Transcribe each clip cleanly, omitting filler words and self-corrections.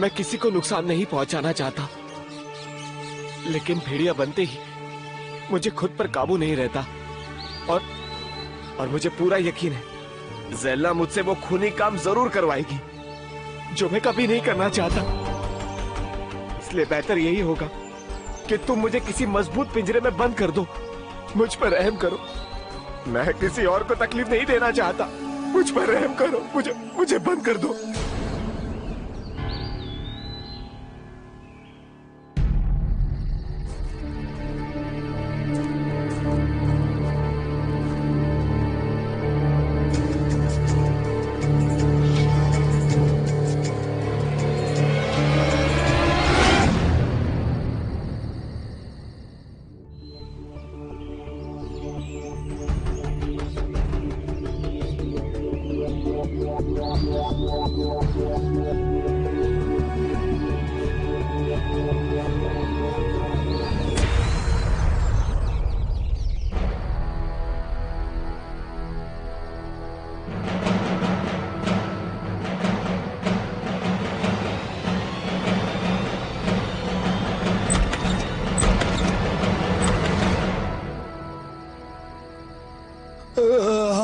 मैं किसी को नुकसान नहीं पहुंचाना चाहता, लेकिन भेड़िया बनते ही मुझे खुद पर काबू नहीं रहता और मुझे पूरा यकीन है ज़ैला मुझसे वो खूनी काम जरूर करवाएगी जो मैं कभी नहीं करना चाहता। इसलिए बेहतर यही होगा कि तुम मुझे किसी मजबूत पिंजरे में बंद कर दो। मुझ पर रहम करो, मैं किसी और को तकलीफ नहीं देना चाहता। मुझ पर रहम करो, मुझे बंद कर दो।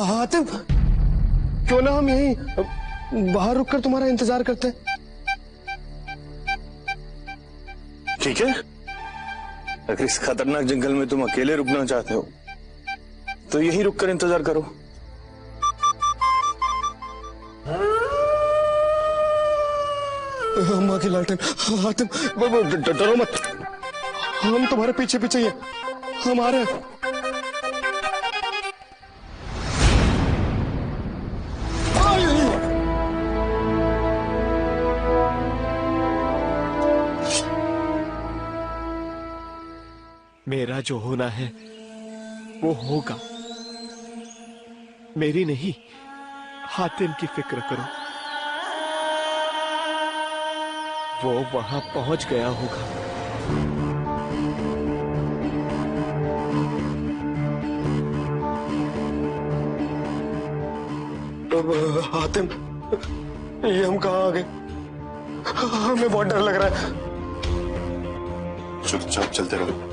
हातिम, क्यों ना हम यहीं बाहर रुककर तुम्हारा इंतजार करते हैं? ठीक है, अगर इस खतरनाक जंगल में तुम अकेले रुकना चाहते हो तो यहीं रुककर इंतजार करो। अम्मा की लालटेन। हातिम, डरो मत, हम तुम्हारे पीछे पीछे ही हैं, हम आ रहे हैं। मेरा जो होना है वो होगा। मेरी नहीं, हातिम की फिक्र करो। वो वहां पहुंच गया होगा। हातिम, ये हम कहाँ आ गए? हमें बहुत डर लग रहा है। चुपचाप चलते रहो।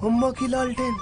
अम्मा की लालटेन।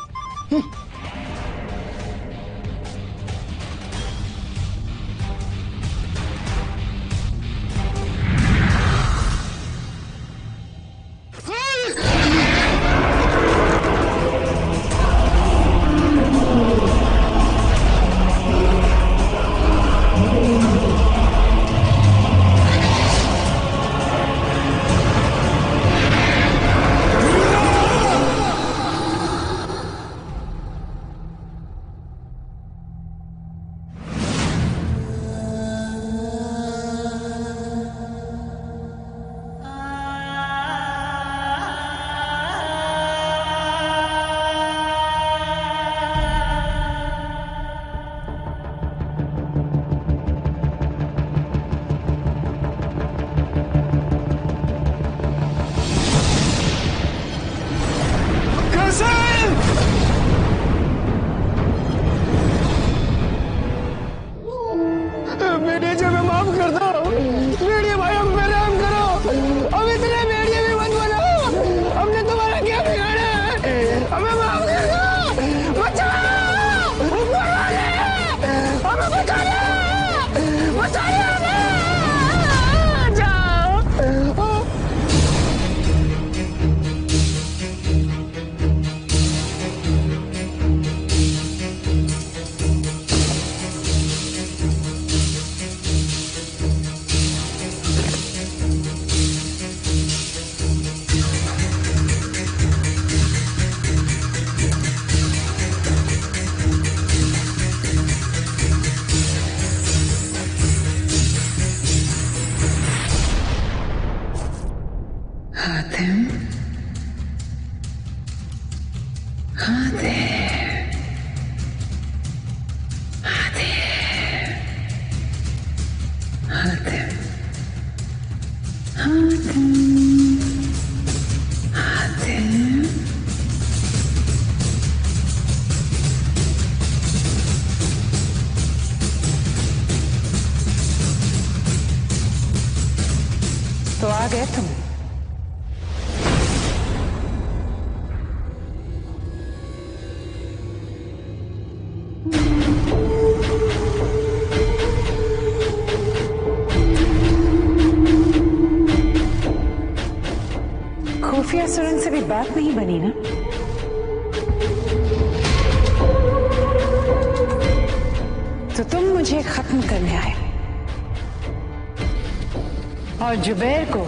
गए तुम? खुफिया सुरंग से भी बात नहीं बनी ना? तो तुम मुझे खत्म करने आए और जुबैर को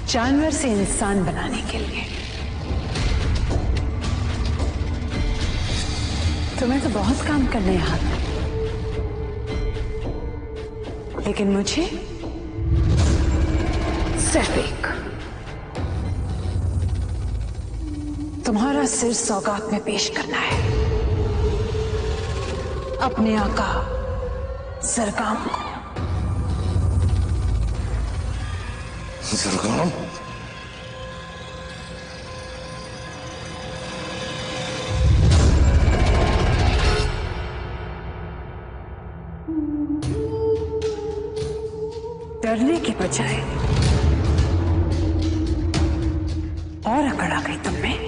जानवर से इंसान बनाने के लिए। तुम्हें तो बहुत काम करने यहाँ, लेकिन मुझे सिर्फ एक। तुम्हारा सिर सौगात में पेश करना है अपने आका सरगाम को। सरगाम? डरने की बजाय और अकड़ आ गई तुम में।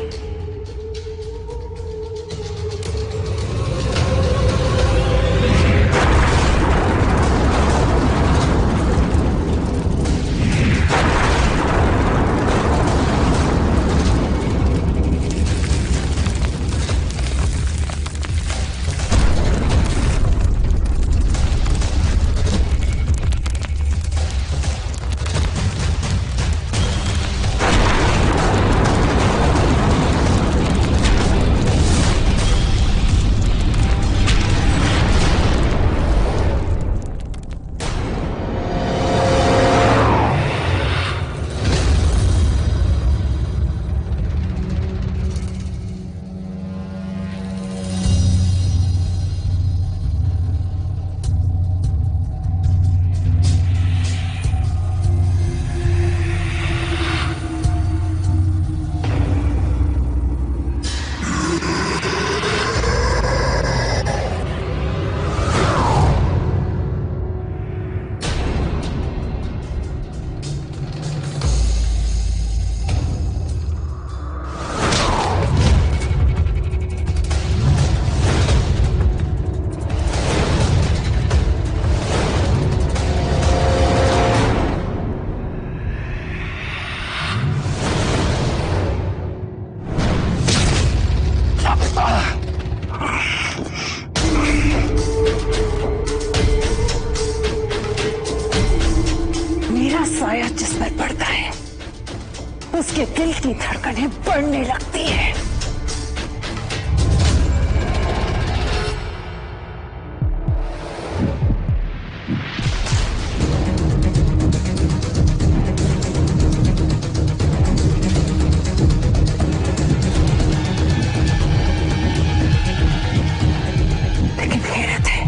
साया जिस पर पड़ता है उसके दिल की धड़कनें बढ़ने लगती है। लेकिन हैरत है,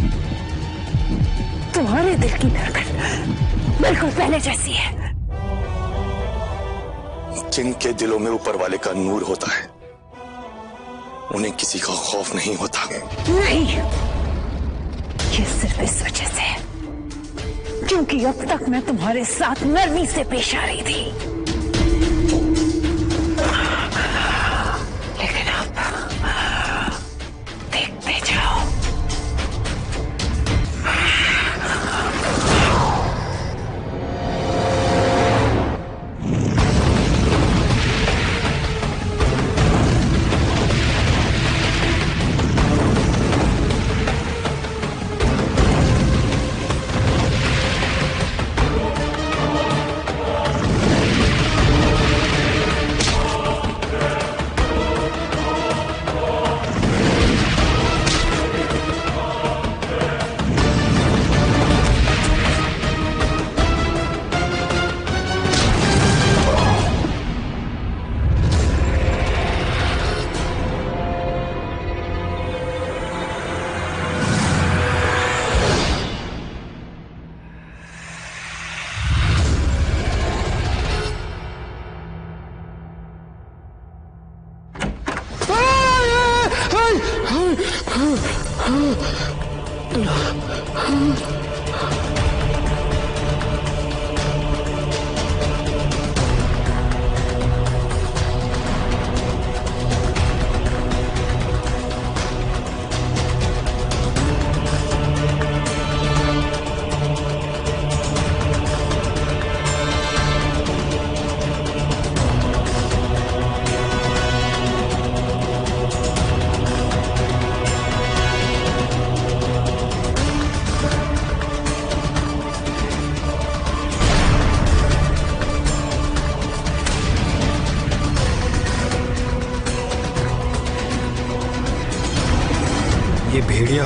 तुम्हारे दिल की धड़कन बिल्कुल पहले जैसी है। जिनके दिलों में ऊपर वाले का नूर होता है उन्हें किसी का खौफ नहीं होता। नहीं, ये सिर्फ इस वजह से है क्योंकि अब तक मैं तुम्हारे साथ नरमी से पेश आ रही थी, लेकिन अब देखते जाओ।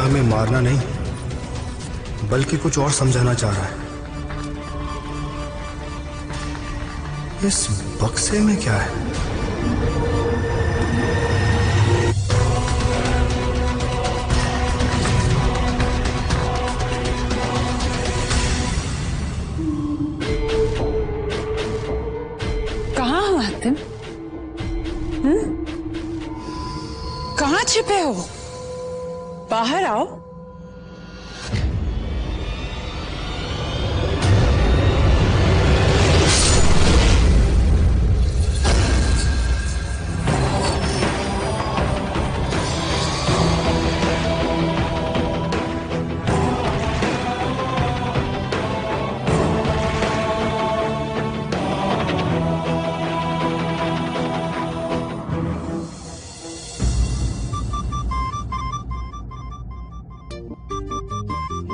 हमें मारना नहीं बल्कि कुछ और समझाना चाह रहा है। इस बक्से में क्या है? कहाँ हो हातिम? कहाँ छिपे हो? बाहर आओ।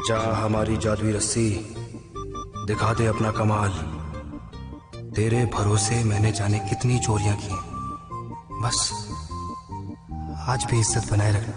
जा हमारी जादुई रस्सी, दिखा दे अपना कमाल। तेरे भरोसे मैंने जाने कितनी चोरियां की, बस आज भी इज्जत बनाए रखना।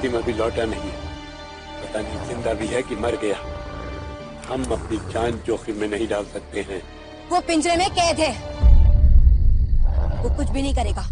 हातिम अभी लौटा नहीं है। पता नहीं जिंदा भी है कि मर गया। हम अपनी जान जोखिम में नहीं डाल सकते हैं। वो पिंजरे में कैद है, वो कुछ भी नहीं करेगा।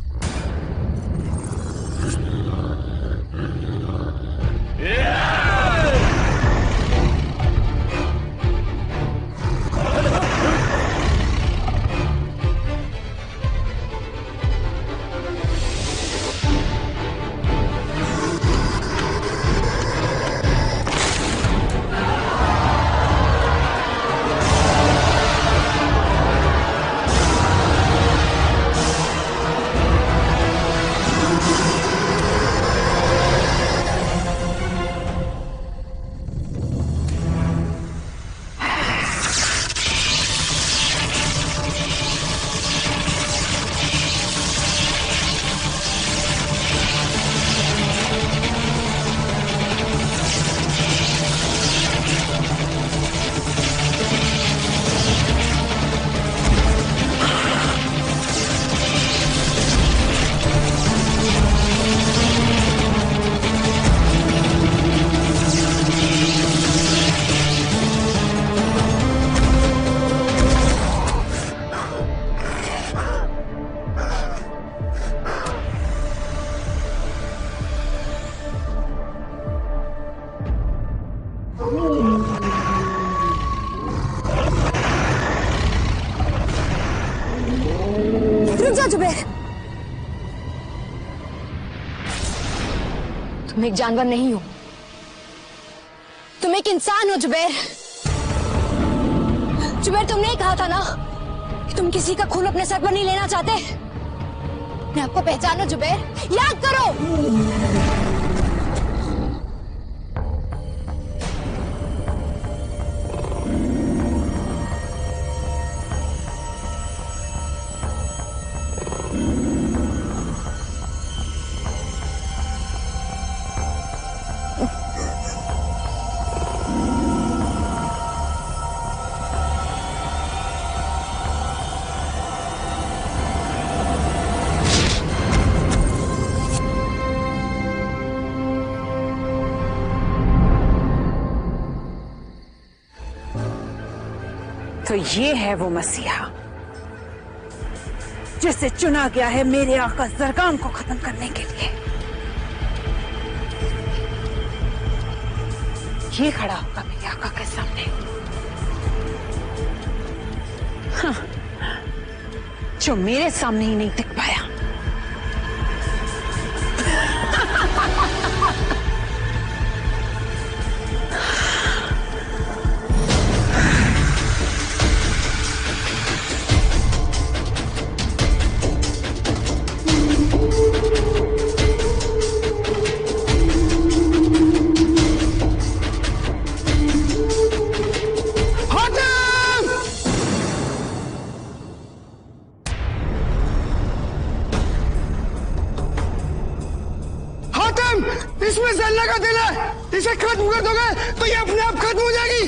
रुक जा जुबैर, तुम एक जानवर नहीं हो, तुम एक इंसान हो जुबैर। जुबैर, तुमने ही कहा था ना कि तुम किसी का खून अपने सर पर नहीं लेना चाहते। मैं आपको पहचानो जुबैर, याद करो। तो ये है वो मसीहा जिसे चुना गया है मेरे आका जरगाम को खत्म करने के लिए। ये खड़ा होगा मेरे आका के सामने। हाँ, जो मेरे सामने ही नहीं टिक पाया। इसमें जल्ला का दिल है, इसे खत्म कर दोगे तो ये अपने आप खत्म हो जाएगी।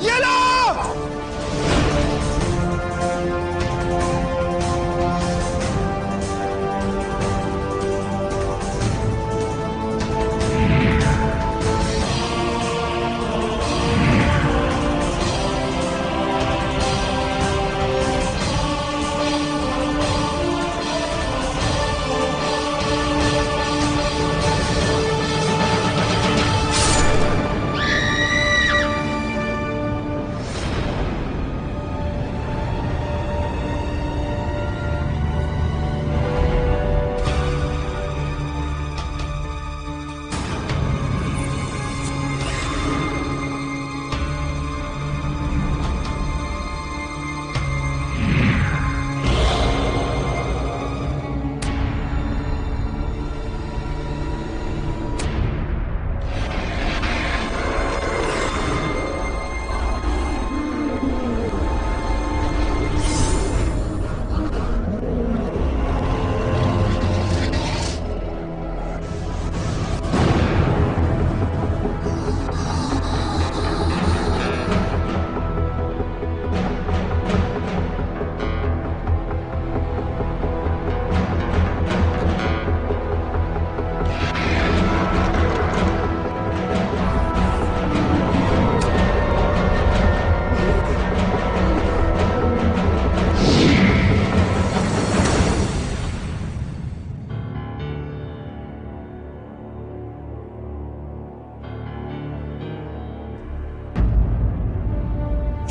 ये लो।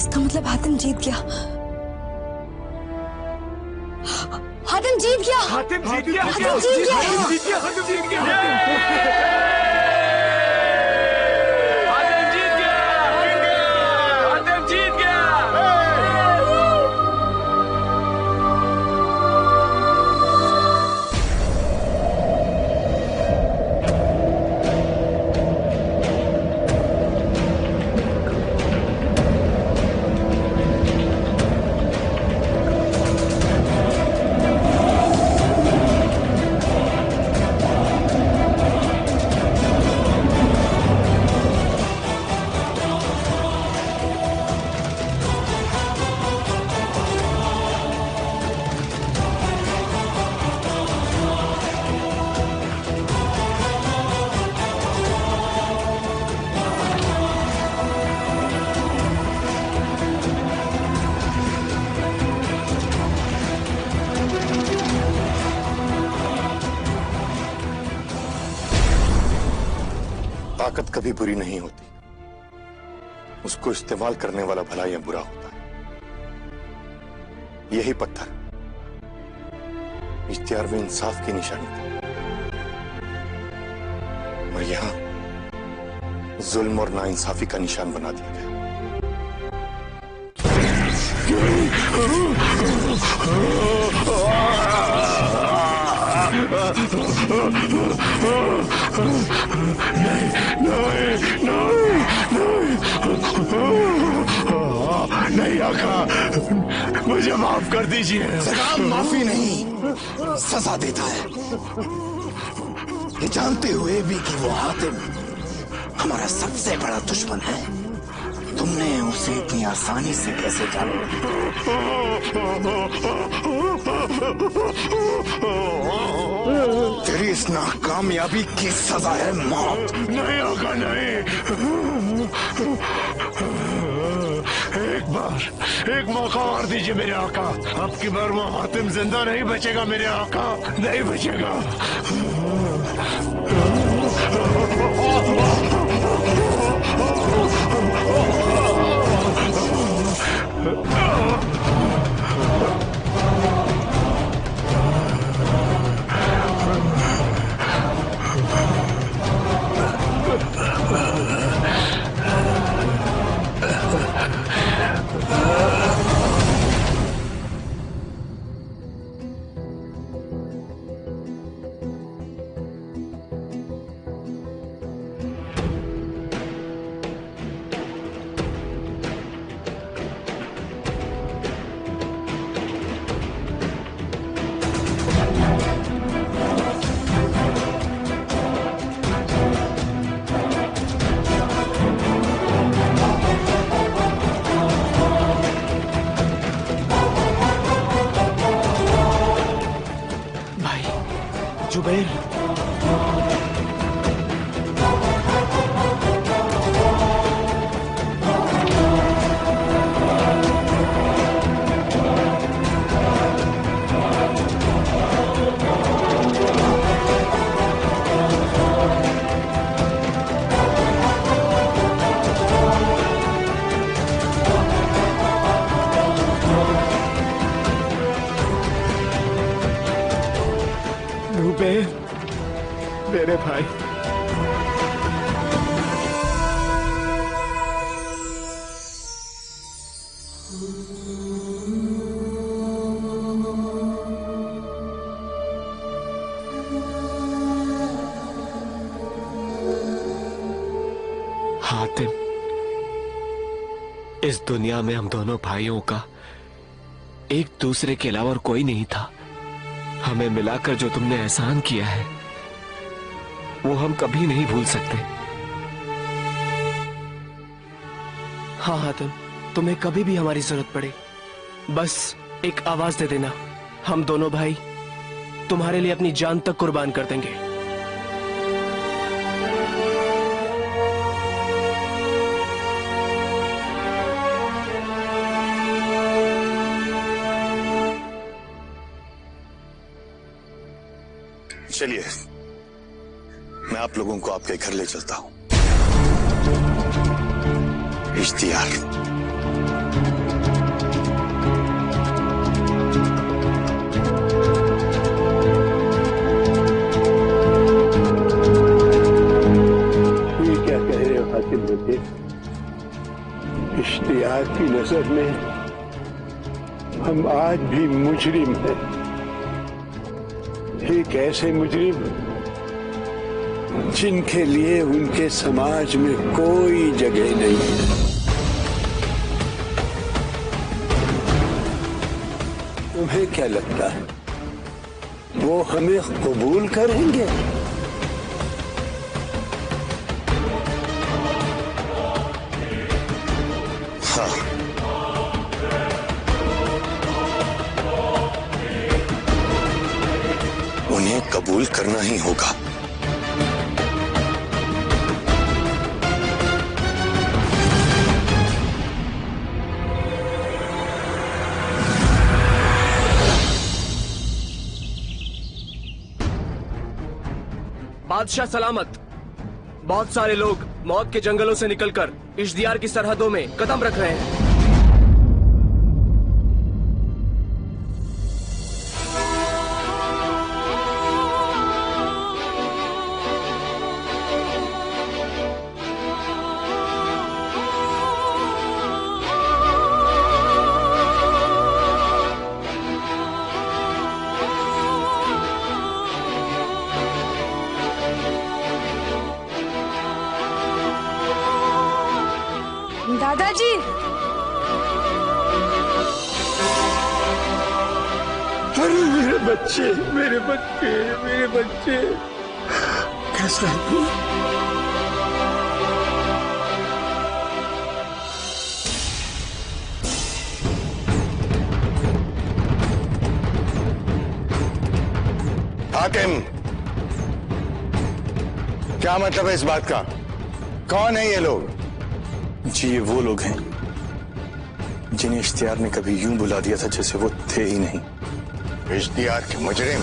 इसका मतलब हातिम जीत गया। हातिम जीत गया। हातिम जीत गया। हातिम जीत गया। हातिम जीत गया। हातिम जीत गया। हातिम जीत गया। हातिम जीत गया। ताकत कभी बुरी नहीं होती, उसको इस्तेमाल करने वाला भला या बुरा होता है। यही पत्थर इख्तियार में इंसाफ की निशानी थी, और यहां जुल्म और नाइंसाफी का निशान बना दिया गया। नहीं आका, मुझे माफ कर दीजिए। सलाम माफी नहीं, सजा देता है। ये जानते हुए भी कि वो हातिम हमारा सबसे बड़ा दुश्मन है, तुमने उसे इतनी आसानी से कैसे जाना? तेरी इस नाकामयाबी की सजा है मौत। नहीं आका, नहीं। एक मौका और दीजिए मेरे आका। अब की बार वो हातिम जिंदा नहीं बचेगा मेरे आका, नहीं बचेगा। जुबैर, मेरे भाई, हातिम, इस दुनिया में हम दोनों भाइयों का एक दूसरे के अलावा और कोई नहीं था। हमें मिलाकर जो तुमने एहसान किया है वो हम कभी नहीं भूल सकते। हाँ हातिम, तुम्हें कभी भी हमारी जरूरत पड़े बस एक आवाज दे देना, हम दोनों भाई तुम्हारे लिए अपनी जान तक कुर्बान कर देंगे। चलिए, मैं आप लोगों को आपके घर ले चलता हूं। इश्तियार। नजर में हम आज भी मुजरिम हैं। एक ऐसे मुजरिम जिनके लिए उनके समाज में कोई जगह नहीं है। तुम्हें क्या लगता है वो हमें कबूल करेंगे? हाँ, उन्हें कबूल करना ही होगा। बादशाह सलामत। बहुत सारे लोग मौत के जंगलों से निकलकर इश्तियार की सरहदों में कदम रख रहे हैं। दादाजी, अरे मेरे बच्चे, मेरे बच्चे, मेरे बच्चे, कैसा है तू? हातिम, क्या मतलब है इस बात का? कौन है ये लोग? जी, ये वो लोग हैं जिन्हें इश्तियार ने कभी यूं बुला दिया था जैसे वो थे ही नहीं। इश्तियार के मुजरिम?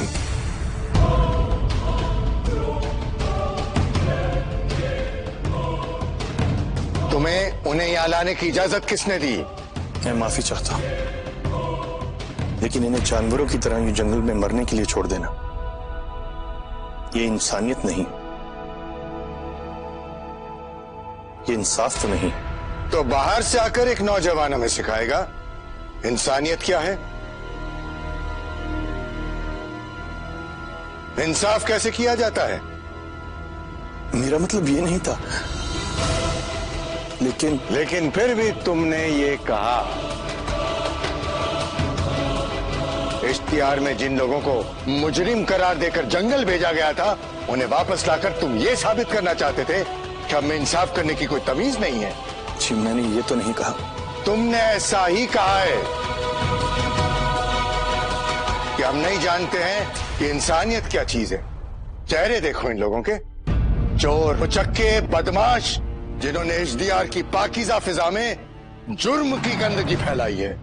तुम्हें उन्हें यहाँ लाने की इजाजत किसने दी? मैं माफी चाहता हूं, लेकिन इन्हें जानवरों की तरह यूं जंगल में मरने के लिए छोड़ देना, ये इंसानियत नहीं, ये इंसाफ तो नहीं। तो बाहर से आकर एक नौजवान हमें सिखाएगा इंसानियत क्या है, इंसाफ कैसे किया जाता है। मेरा मतलब ये नहीं था, लेकिन फिर भी तुमने ये कहा। इश्तियार में जिन लोगों को मुजरिम करार देकर जंगल भेजा गया था, उन्हें वापस लाकर तुम ये साबित करना चाहते थे कि हमें इंसाफ करने की कोई तमीज नहीं है। जी, मैंने ये तो नहीं कहा। तुमने ऐसा ही कहा है कि हम नहीं जानते हैं कि इंसानियत क्या चीज है। चेहरे देखो इन लोगों के, चोर, उचक्के, बदमाश, जिन्होंने इश्तियार की पाकीज़ा फिजा में जुर्म की गंदगी फैलाई है।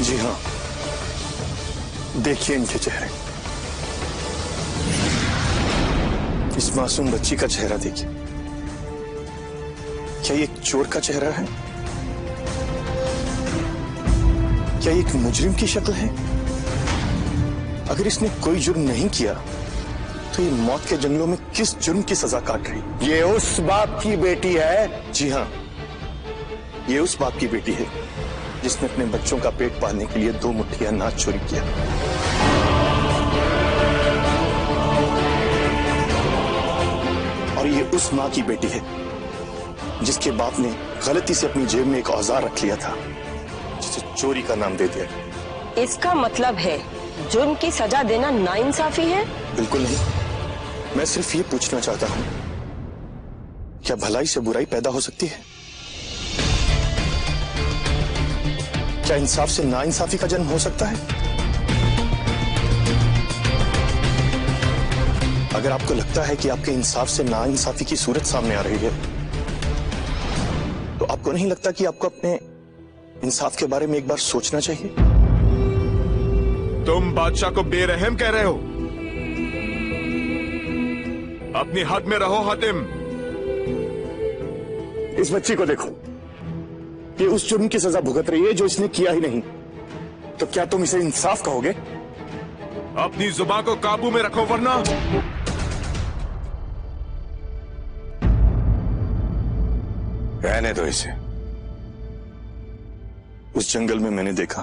जी हाँ, देखिए इनके चेहरे, इस मासूम बच्ची का चेहरा देखिए। क्या ये एक चोर का चेहरा है? क्या ये एक मुजरिम की शक्ल है? अगर इसने कोई जुर्म नहीं किया तो ये मौत के जंगलों में किस जुर्म की सजा काट रही? ये उस बाप की बेटी है। जी हाँ, ये उस बाप की बेटी है जिसने अपने बच्चों का पेट पालने के लिए 2 मुट्ठी अनाज चोरी किया। और ये उस मां की बेटी है जिसके बाप ने गलती से अपनी जेब में एक औजार रख लिया था जिसे चोरी का नाम दे दिया। इसका मतलब है जुर्म की सजा देना नाइंसाफी है? बिल्कुल नहीं, मैं सिर्फ ये पूछना चाहता हूं, क्या भलाई से बुराई पैदा हो सकती है? क्या इंसाफ से नाइंसाफी का जन्म हो सकता है? अगर आपको लगता है कि आपके इंसाफ से नाइंसाफी की सूरत सामने आ रही है, तो आपको नहीं लगता कि आपको अपने इंसाफ के बारे में एक बार सोचना चाहिए? तुम बादशाह को बेरहम कह रहे हो। अपनी हद में रहो हातिम। इस बच्ची को देखो, ये उस जुर्म की सजा भुगत रही है जो इसने किया ही नहीं। तो क्या तुम इसे इंसाफ कहोगे? अपनी जुबान को काबू में रखो, वरना रहने दो इसे। उस जंगल में मैंने देखा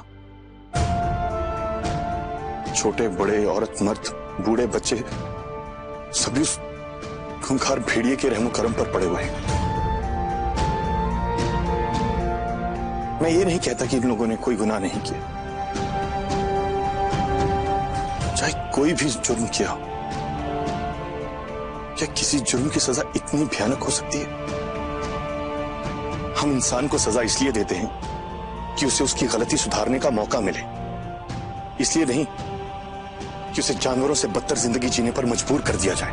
छोटे बड़े, औरत मर्द, बूढ़े बच्चे सभी उस खूंखार भेड़िए के रहमो करम पर पड़े हुए हैं। मैं ये नहीं कहता कि इन लोगों ने कोई गुनाह नहीं किया, चाहे कोई भी जुर्म किया हो। क्या किसी जुर्म की सजा इतनी भयानक हो सकती है? हम इंसान को सजा इसलिए देते हैं कि उसे उसकी गलती सुधारने का मौका मिले, इसलिए नहीं कि उसे जानवरों से बदतर जिंदगी जीने पर मजबूर कर दिया जाए।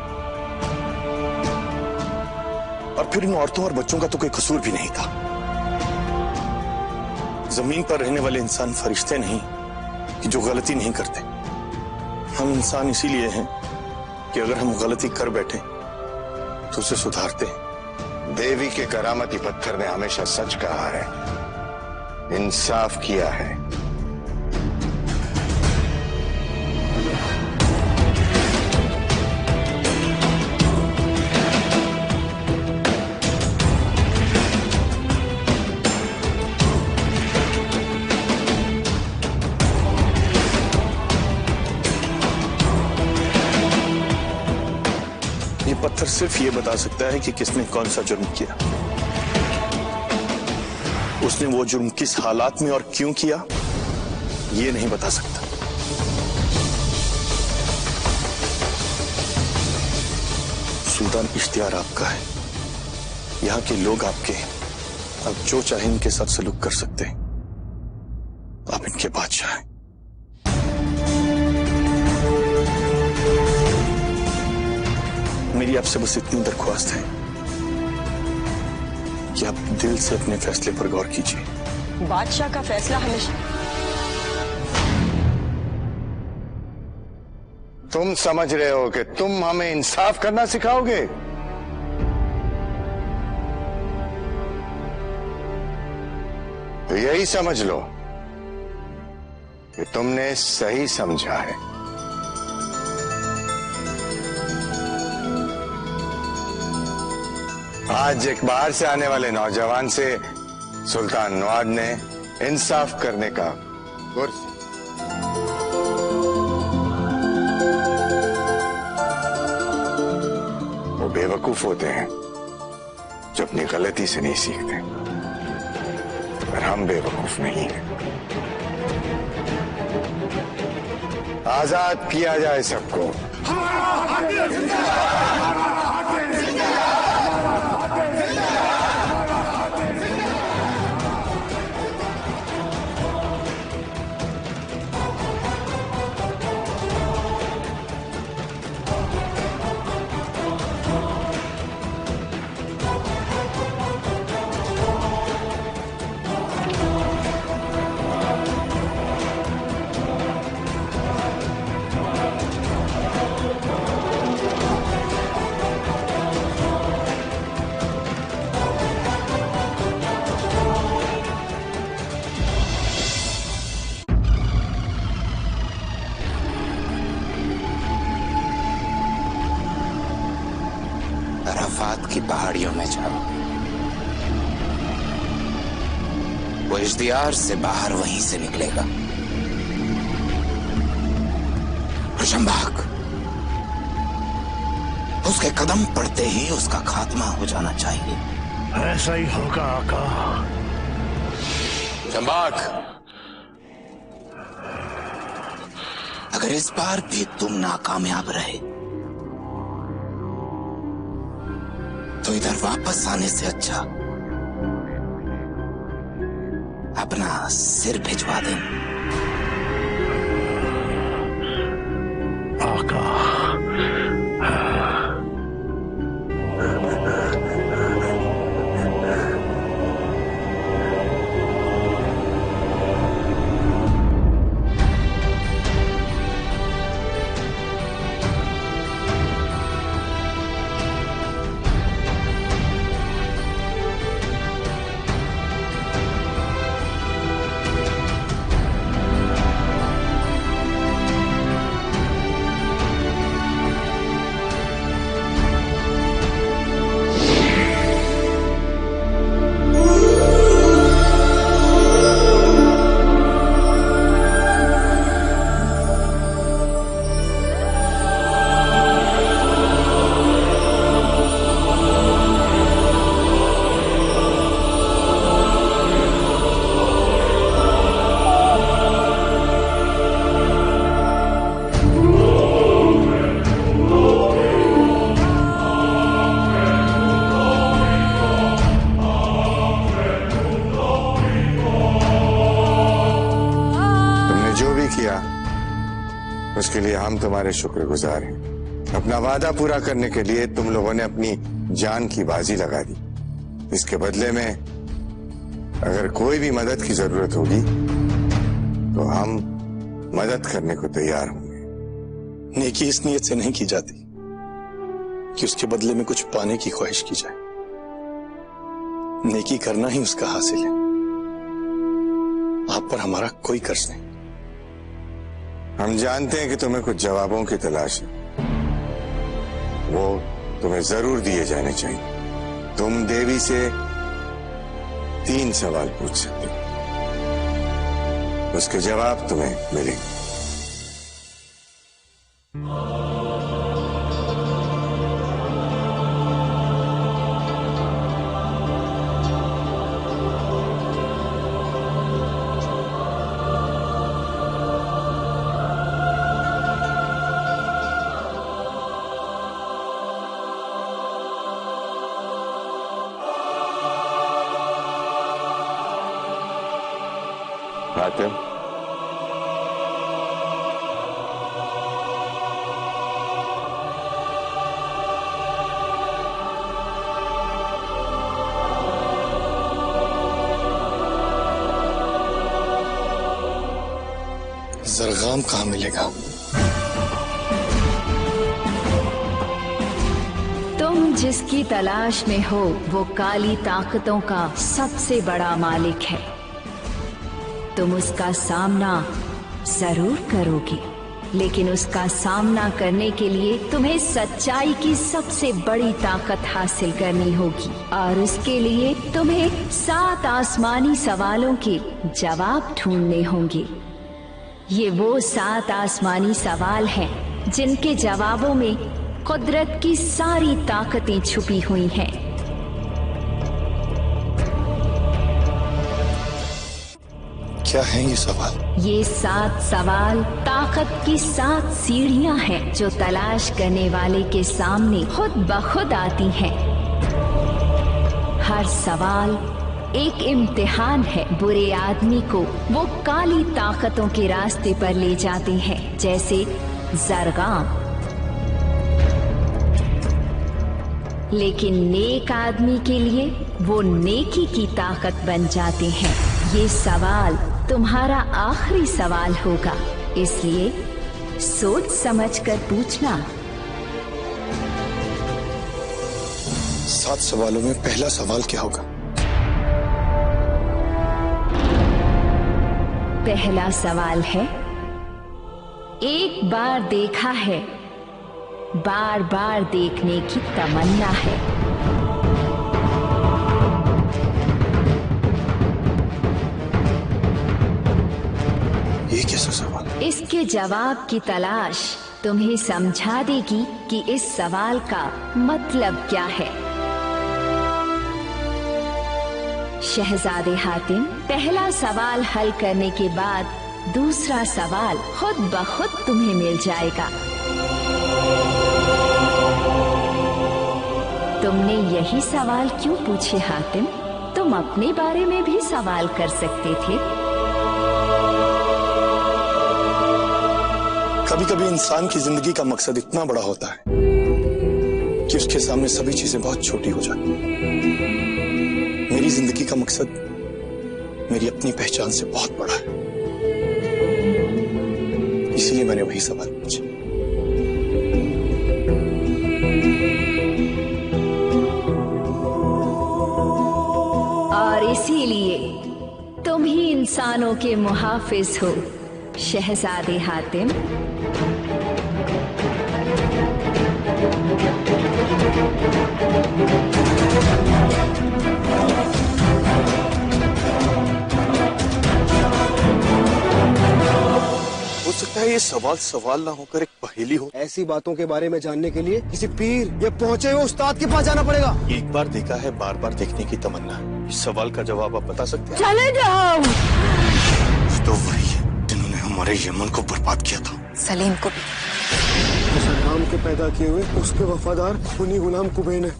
और फिर इन औरतों और बच्चों का तो कोई कसूर भी नहीं था। जमीन पर रहने वाले इंसान फरिश्ते नहीं कि जो गलती नहीं करते। हम इंसान इसीलिए हैं कि अगर हम गलती कर बैठे तो उसे सुधारते हैं। देवी के करामती पत्थर ने हमेशा सच कहा है, इंसाफ किया है। पत्थर सिर्फ ये बता सकता है कि किसने कौन सा जुर्म किया, उसने वो जुर्म किस हालात में और क्यों किया, ये नहीं बता सकता। सुल्तान इश्तियार आपका है, यहां के लोग आपके, अब जो चाहे इनके साथ सलूक कर सकते हैं। आप इनके बादशाह हैं। मेरी आपसे बस इतनी दरख्वास्त है कि आप दिल से अपने फैसले पर गौर कीजिए। बादशाह का फैसला हमेशा। तुम समझ रहे हो कि तुम हमें इंसाफ करना सिखाओगे? तो यही समझ लो कि तुमने सही समझा है। आज एक बाहर से आने वाले नौजवान से सुल्तान नवाब ने इंसाफ करने का गुर्ज। वो बेवकूफ होते हैं जो अपनी गलती से नहीं सीखते, पर हम बेवकूफ नहीं हैं। आजाद किया जाए सबको। अराफात की पहाड़ियों में जाओ, वो इश्तियार से बाहर वहीं से निकलेगा। रुशंबाग, उसके कदम पड़ते ही उसका खात्मा हो जाना चाहिए। ऐसा ही होगा आका। रुशंबाग, अगर इस बार भी तुम नाकामयाब रहे तो इधर वापस आने से अच्छा अपना सिर भिजवा दें। आका, उसके लिए हम तुम्हारे शुक्रगुजार हैं। अपना वादा पूरा करने के लिए तुम लोगों ने अपनी जान की बाजी लगा दी। इसके बदले में अगर कोई भी मदद की जरूरत होगी तो हम मदद करने को तैयार होंगे। नेकी इस नीयत से नहीं की जाती कि उसके बदले में कुछ पाने की ख्वाहिश की जाए। नेकी करना ही उसका हासिल है। आप पर हमारा कोई कर्ज नहीं। हम जानते हैं कि तुम्हें कुछ जवाबों की तलाश है, वो तुम्हें जरूर दिए जाने चाहिए। तुम देवी से 3 सवाल पूछ सकते हो, उसके जवाब तुम्हें मिलेंगे। हातिम, जरगाम कहाँ मिलेगा? तुम जिसकी तलाश में हो वो काली ताकतों का सबसे बड़ा मालिक है। तुम उसका सामना जरूर करोगे, लेकिन उसका सामना करने के लिए तुम्हें सच्चाई की सबसे बड़ी ताकत हासिल करनी होगी, और उसके लिए तुम्हें 7 आसमानी सवालों के जवाब ढूंढने होंगे। ये वो 7 आसमानी सवाल हैं जिनके जवाबों में कुदरत की सारी ताकतें छुपी हुई हैं। क्या है ये सवाल? ये 7 सवाल ताकत की 7 सीढ़ियां हैं जो तलाश करने वाले के सामने खुद ब खुद आती हैं। हर सवाल एक इम्तिहान है। बुरे आदमी को वो काली ताकतों के रास्ते पर ले जाते हैं, जैसे जरगाम, लेकिन नेक आदमी के लिए वो नेकी की ताकत बन जाते हैं। ये सवाल तुम्हारा आखिरी सवाल होगा, इसलिए सोच समझकर पूछना। 7 सवालों में पहला सवाल क्या होगा? पहला सवाल है, एक बार देखा है, बार बार देखने की तमन्ना है। ये कैसा सवाल? इसके जवाब की तलाश तुम्हें समझा देगी कि इस सवाल का मतलब क्या है। शहजादे हातिम, पहला सवाल हल करने के बाद दूसरा सवाल खुद ब खुद तुम्हें मिल जाएगा। तुमने यही सवाल क्यों पूछे हातिम? तुम अपने बारे में भी सवाल कर सकते थे। कभी कभी इंसान की जिंदगी का मकसद इतना बड़ा होता है कि उसके सामने सभी चीजें बहुत छोटी हो जाती हैं। मेरी जिंदगी का मकसद मेरी अपनी पहचान से बहुत बड़ा है, इसीलिए मैंने वही सवाल पूछे। और इसीलिए तुम ही इंसानों के मुहाफिज हो, शहजादे हातिम। हो सकता है ये सवाल ना होकर एक पहेली हो। ऐसी बातों के बारे में जानने के लिए किसी पीर या पहुंचे हुए उस्ताद के पास जाना पड़ेगा। एक बार देखा है, बार बार देखने की तमन्ना है। इस सवाल का जवाब आप बता सकते हैं? चले जाओ। तो वही है जिन्होंने हमारे यमन को बर्बाद किया था। सलीम को सलाम के पैदा किए हुए उसके वफादार उन्हीं गुलाम कुबेर है।